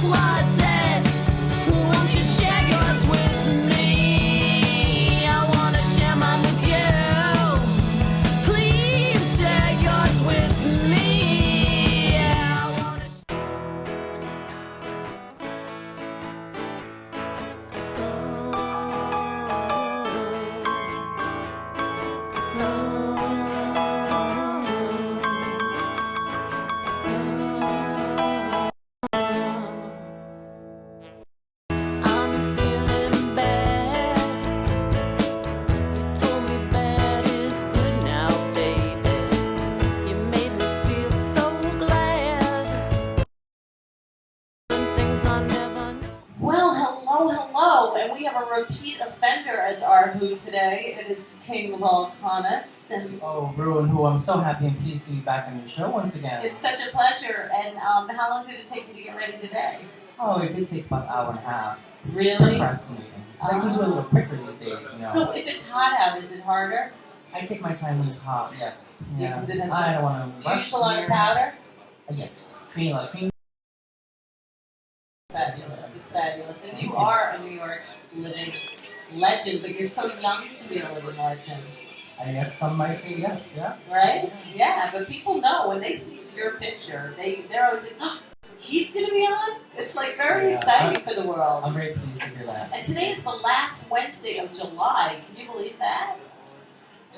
closet. Won't you share yours with me? I wanna share mine with you. Please share yours with me. Yeah, I wanna I'm feeling bad. You told me bad is good now, baby. You made me feel so glad. Things I never knew. Well, hello, and we have a repeat offender as our who today. It is King VuLCaNuS, and Oh, rew-who, I'm so happy and pleased to be back on your show once again. it's such a pleasure. And how long did it take you to get ready today? Oh, it did take about an hour and a half. Really? Procrastinating. I can do it a little quicker these days, you know. So if it's hot out, is it harder? I take my time when it's hot, yes. Yeah, 'cause it has I don't want to Do you use a lot of powder? Yes. Cream, like cream. Fabulous. It's fabulous. And you are a New York living legend, but you're so young to be a living legend. I guess some might say yes, yeah. Right? Yeah, but people know when they see your picture, they're always like, oh, he's going to be on? It's like very Yeah. exciting for the world. I'm very pleased to hear that. And today is the last Wednesday of July. Can you believe that?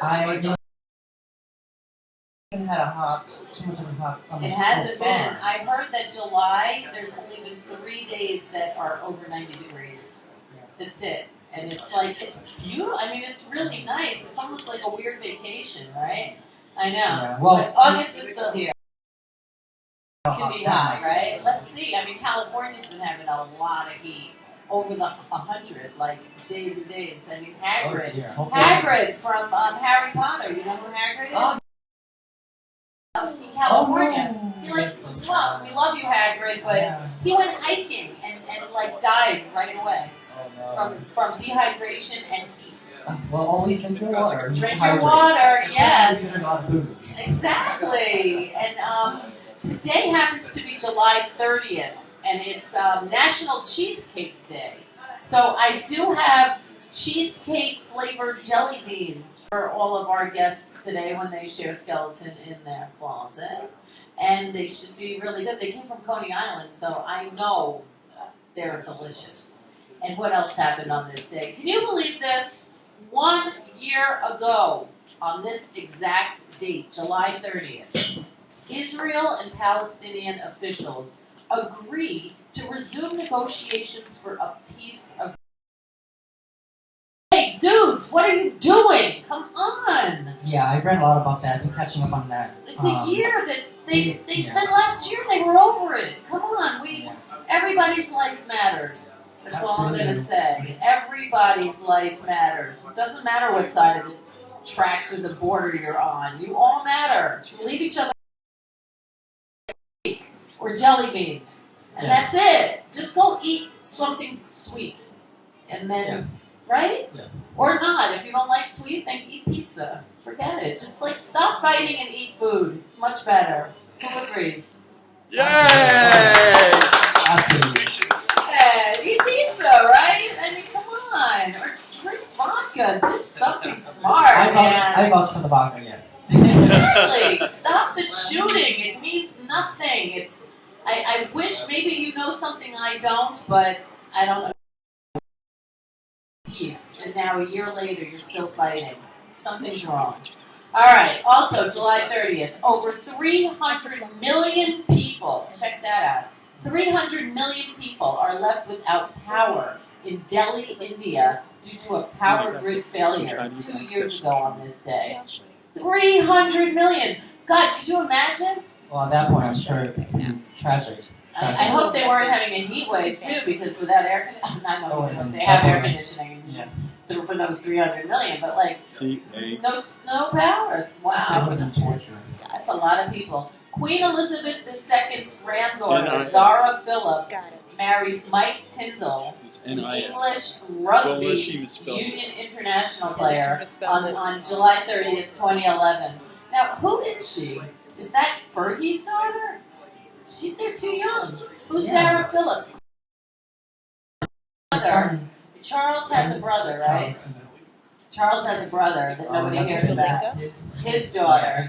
I haven't had too much of a hot summer. It hasn't so been. far. I heard that July, there's only been 3 days that are over 90 degrees. That's it. And it's like, it's beautiful. I mean, it's really nice. It's almost like a weird vacation, right? I know. Yeah, well, but August is still here. It can be hot, right? Let's see. I mean, California's been having a lot of heat. Over the 100, like days and days. I mean, Hagrid. Hagrid from Harry Potter. You know who Hagrid is? In California. He like, well, we love you, Hagrid, but he went hiking and like died right away from dehydration and heat. Well, always drink your water. Drink your water, yes. Drink a lot of booze. Exactly. And today happens to be July 30th, and it's National Cheesecake Day. So I do have cheesecake flavored jelly beans for all of our guests today when they share skeleton in their closet. And they should be really good. They came from Coney Island, so I know they're delicious. And what else happened on this day? Can you believe this? 1 year ago, on this exact date, July 30th, Israel and Palestinian officials agreed to resume negotiations for a peace agreement. Hey, dudes, what are you doing? Come on! Yeah, I read a lot about that. I've been catching up on that. It's a year that they said last year they were over it. Come on, everybody's life matters. That's all I'm going to say. Everybody's life matters. It doesn't matter what side of the tracks or the border you're on. You all matter. Leave each other or jelly beans. And that's it. Just go eat something sweet. And then, right? Yes. Or not. If you don't like sweet, then eat pizza. Forget it. Just like stop fighting and eat food. It's much better. Who agrees? Yay! Absolutely. Yeah, eat pizza, right? I mean, come on. Or drink vodka. Do something smart, I man. vouch for the vodka, yes. Exactly. Stop the shooting. It means nothing. I wish maybe you know something I don't, but I don't. Peace. And now a year later, you're still fighting. Something's wrong. All right. Also, July 30th, over 300 million people. Check that out. 300 million people are left without power in Delhi, India, due to a power grid failure 2 years ago on this day. 300 million. God, could you imagine? Well, at that point, I'm sure it's been tragic. I hope they weren't having a heat wave too, because without air conditioning, I don't know if they have air conditioning for those 300 million, but like no power. Wow, that's a lot of people. Queen Elizabeth II's granddaughter, Zara Phillips, marries Mike Tyndall, an English rugby union international player, on July 30th, 2011. Now, who is she? Is that Fergie's daughter? They're too young. Who's Yeah. Sarah Phillips? His Brother. son- Charles has a brother, right? Charles has a brother that nobody that's hears good. about. His daughter.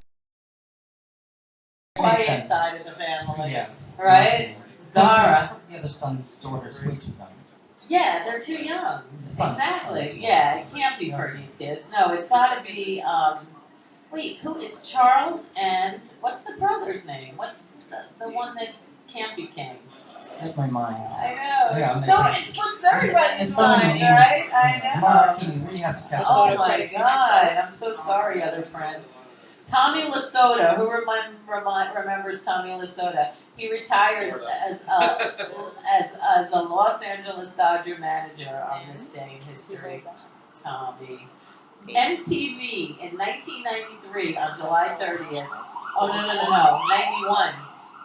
Quiet side of the family. Yes. Right? Zara. The other son's daughter's way too young. Yeah, they're too young. Son. Exactly. Yeah, it can't be for these kids. No, it's got to be. Wait, who is Charles and what's the brother's name? What's the one that can't be king? Slipped my mind. I know. Yeah, No, it slips everybody's mind, right? I know. You really have to catch Oh up. my God! I'm so sorry, other friends. Tommy Lasoda, who remembers Tommy Lasoda? He retires as a Los Angeles Dodger manager on this day in history. Tommy. MTV in 1993 on July 30th. Oh no, 91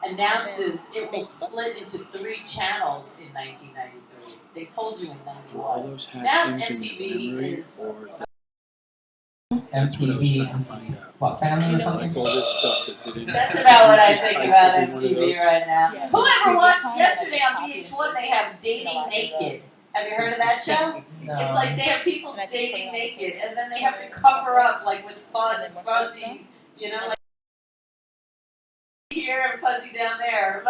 announces it will split into 3 channels in 1993. They told you in 91. Now MTV is. MTV, what, family or something? That's about what I think about MTV right now. Whoever watched yesterday on VH1, they have Dating Naked. Have you heard of that show? No. It's like they have people dating naked, and then they have to cover up like with fuzzy, you know, like here and fuzzy down there.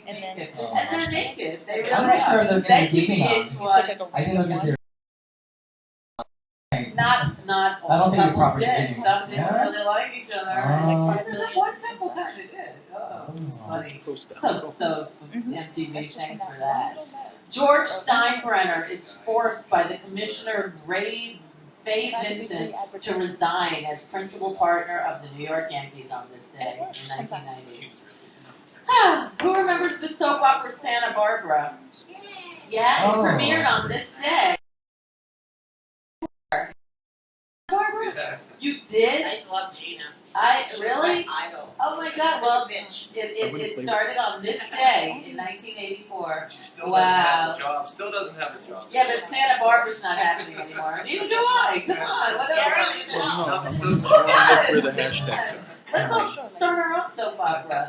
And they're naked. They really I'm not sure are. they're Thank you, dating on. VH1. I didn't look at their. Not I don't all think they're couples proper did. dating. Some didn't Yeah? really like each other. Oh. Like one couple kind of did. Oh, it's funny. So MTV, thanks for that. George Steinbrenner is forced by the commissioner Faye Vincent to resign as principal partner of the New York Yankees on this day in 1990. Who remembers the soap opera Santa Barbara? Yeah, it premiered on this day. Barbara? Yeah. You did? I just love Gina. Really? Idol. Oh my God! Well, Bitch. it started on this day in 1984. She still doesn't have a job. Still doesn't have a job. Yeah, but Santa Barbara's not happening anymore. Neither do I. Come on, whatever. Where the hashtags are. Let's all start our own soap opera.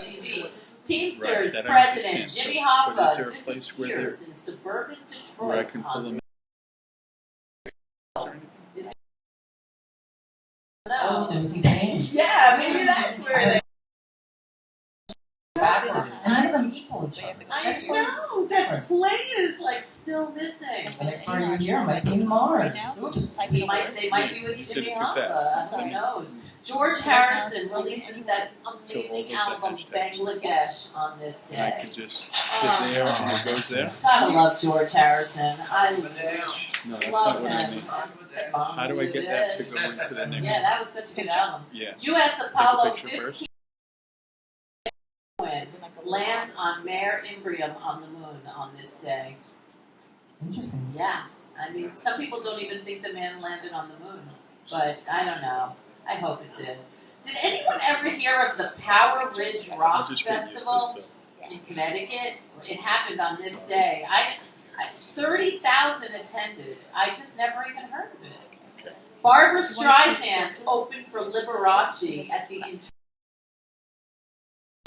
TV. Teamsters Right, that I president understand. Jimmy But Hoffa is there a place where they're- disappears in suburban where I Detroit can pull on them Oh, no. there was some change. Yeah, maybe that's where they. Backwards. And none of them equal each other. I Next one's know. different. That plane is like still missing. The next one you hear might be Mars. Oops. They might be with You Jimmy did it too Hoffa. fast. Who knows? George Harrison releases that amazing those album hashtags. Bangladesh on this And I day. could just hit there and it goes there? Gotta love George Harrison. I No, that's love not what I him. mean. How do I get that to go into the next? Yeah, that was such a good album. Yeah. U.S. Apollo Take a picture 15 lands on Mare Imbrium on the moon on this day. Interesting. Yeah, I mean, some people don't even think the man landed on the moon, but I don't know. I hope it did. Did anyone ever hear of the Power Ridge I'll Rock just get used to Festival it, in Connecticut? It happened on this day. 30,000 attended. I just never even heard of it. Okay. Barbara Streisand opened for Liberace at the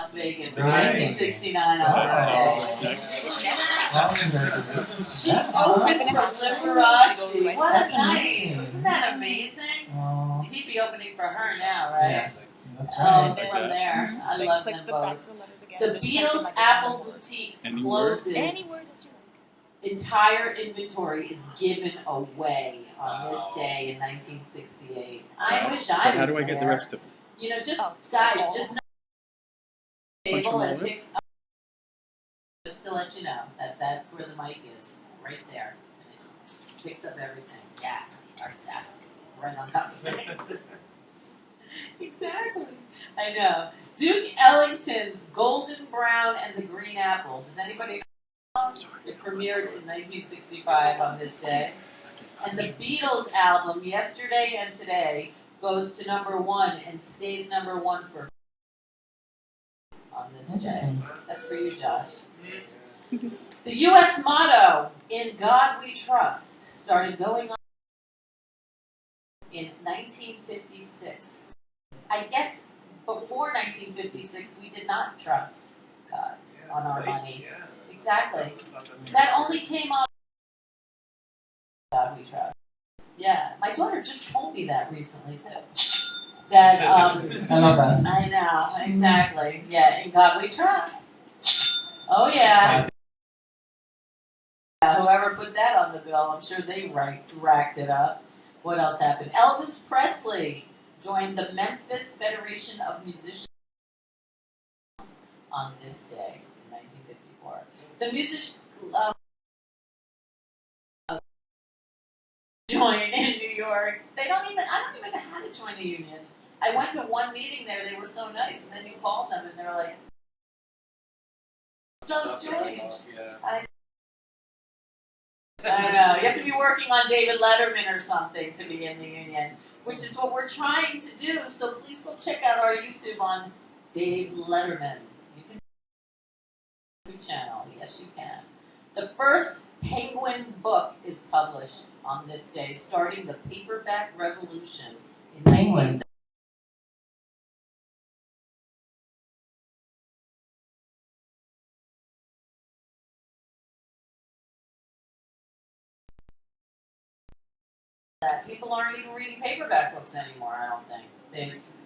Las Vegas in Nice. 1969 Oh, on what's this next? day. She Oh, opened for Liberace. What a That's night. amazing. Isn't that amazing? Oh, He'd be opening for her now, right? yes. That's Oh, right. from there. I love them both. The The Beatles Apple Boutique Any closes. Any word that you Entire inventory is given away on this day in 1968. I wish I was But how do I get the there. rest of them? You know, just Oh. guys, just know the Punch table them and all in? picks up. Just to let you know that that's where the mic is, right there. And it picks up everything. Yeah, our staff is right on top of it. Exactly. I know. Duke Ellington's Golden Brown and the Green Apple. Does anybody know? It premiered in 1965 on this day. And the Beatles album, Yesterday and Today, goes to #1 and stays #1 for on this day. Interesting. That's for you, Josh. The U.S. motto, "In God We Trust," started going on in 1956. I guess before 1956, we did not trust God Yeah, on our that's right. money. Yeah. Exactly. I thought that- That only came out God we trust. Yeah, my daughter just told me that recently too. That I love that. I know exactly. Yeah, in God we trust. Oh yeah. Whoever put that on the bill, I'm sure they racked it up. What else happened? Elvis Presley joined the Memphis Federation of Musicians on this day in 1954. The musician joined in New York. I don't even know how to join a union. I went to one meeting there. They were so nice, and then you called them, and they're like, so Stuff to write strange. off, yeah. I know. You have to be working on David Letterman or something to be in the union, which is what we're trying to do. So please go check out our YouTube on Dave Letterman. You can YouTube channel. Yes, you can. The first Penguin book is published on this day, starting the paperback revolution in Penguin. 1930. That people aren't even reading paperback books anymore. I don't think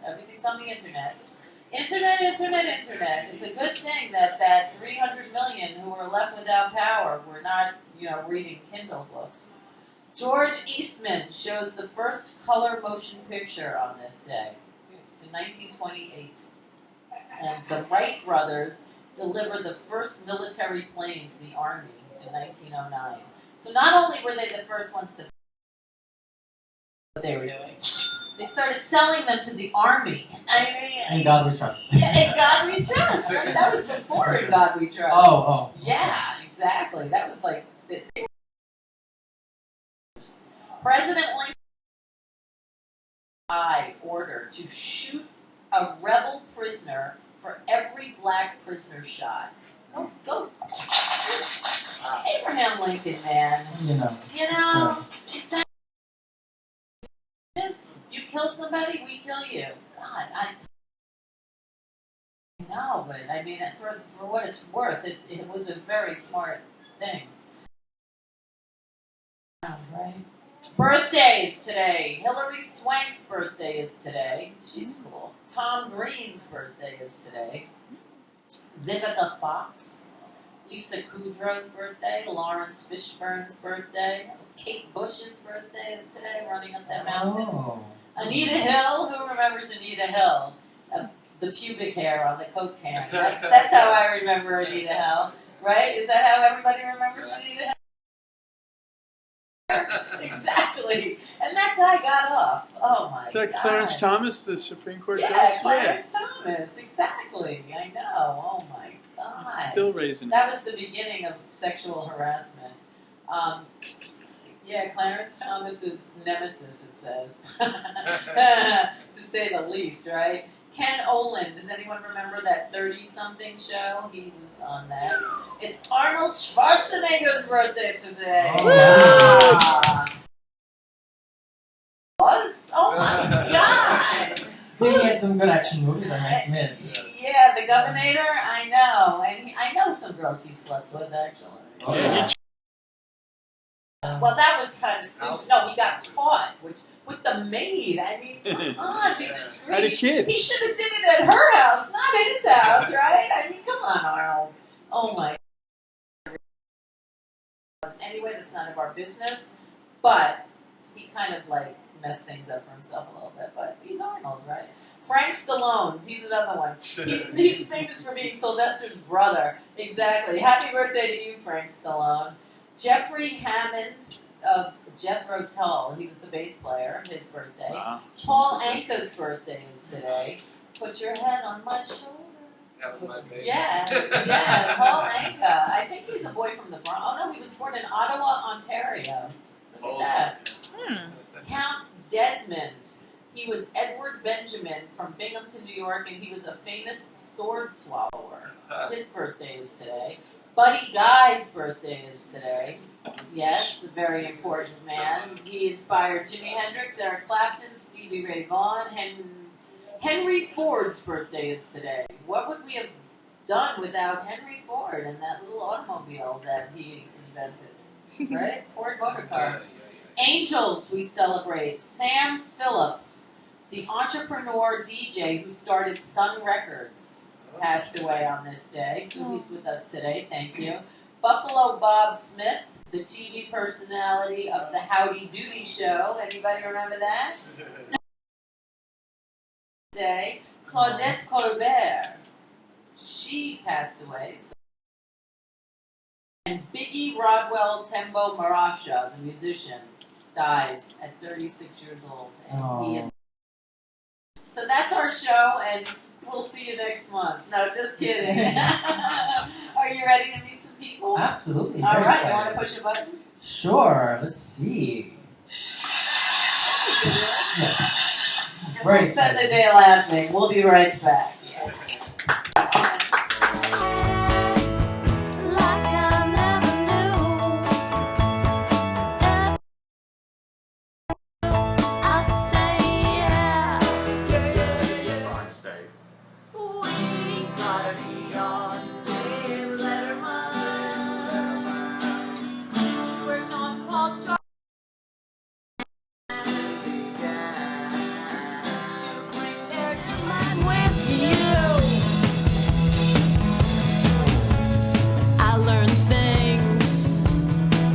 everything's on the internet. Internet. It's a good thing that 300 million who are left without power were not, reading Kindle books. George Eastman shows the first color motion picture on this day in 1928, and the Wright brothers delivered the first military plane to the Army in 1909. So not only were they the first ones to what they were doing, they started selling them to the Army. In God we trust. Yeah, in God we trust. Right? That was before In God we trust. Oh. Yeah, exactly. That was like President Lincoln order to shoot a rebel prisoner for every black prisoner shot. Go. Abraham Lincoln, man. Exactly. You kill somebody, we kill you. God, I know, but I mean, for what it's worth, it was a very smart thing. Right? Birthdays today. Hilary Swank's birthday is today. She's cool. Tom Green's birthday is today. Vivica Fox. Lisa Kudrow's birthday. Lawrence Fishburne's birthday. Kate Bush's birthday is today, running up that mountain. Oh. Anita Hill. Who remembers Anita Hill? The pubic hair on the Coke can. That's how I remember Anita Hill. Right? Is that how everybody remembers Anita Hill? Exactly. And that guy got off. Oh my Is that God. Clarence Thomas, the Supreme Court judge? Yeah, Clarence Thomas. Exactly. I know. Oh my God. He's still raising. That was the beginning of sexual harassment. Yeah, Clarence Thomas's nemesis, it says. To say the least, right? Ken Olin. Does anyone remember that 30-something show? He was on that. It's Arnold Schwarzenegger's birthday today. Oh, yeah. What? Oh my God. He had some good action movies, I might admit. Yeah, the Governator. I know, and I know some girls he slept with actually. Oh, yeah. Well, that was kind of stupid. No, he got caught with the maid. I mean, come on, be discreet. Had a kid. He should have did it at her house, not his house, right? I mean, come on, Arnold. Oh my. Anyway, that's none of our business. But he kind of messed things up for himself a little bit. But he's Arnold, right? Frank Stallone, he's another one. He's famous for being Sylvester's brother. Exactly. Happy birthday to you, Frank Stallone. Jeffrey Hammond of Jethro Tull, he was the bass player, his birthday. Wow. Paul Anka's birthday is today. Put your head on my shoulder. That was my favorite. Yeah, Paul Anka. I think he's a boy from the Bronx. Oh no, he was born in Ottawa, Ontario. Look at that. Count Desmond. He was Edward Benjamin from Binghamton, New York, and he was a famous sword swallower. His birthday is today. Buddy Guy's birthday is today. Yes, a very important man. He inspired Jimi Hendrix, Eric Clapton, Stevie Ray Vaughan, Henry Ford's birthday is today. What would we have done without Henry Ford and that little automobile that he invented? Right? Ford motor car. Angels we celebrate. Sam Phillips, the entrepreneur DJ who started Sun Records, passed away on this day. So he's with us today. Thank you. Buffalo Bob Smith, the TV personality of the Howdy Doody Show. Anybody remember that? Day. Claudette Colbert. She passed away. And Biggie Rodwell Tembo Marasha, the musician, dies at 36 years old. And he is. So that's our show, and we'll see you next month. No, just kidding. Are you ready to meet some people? Absolutely. All Very right, excited. you want to push a button? Sure. Let's see. That's a good one. Yes. And Very we'll spend the excited. day laughing. We'll be right back.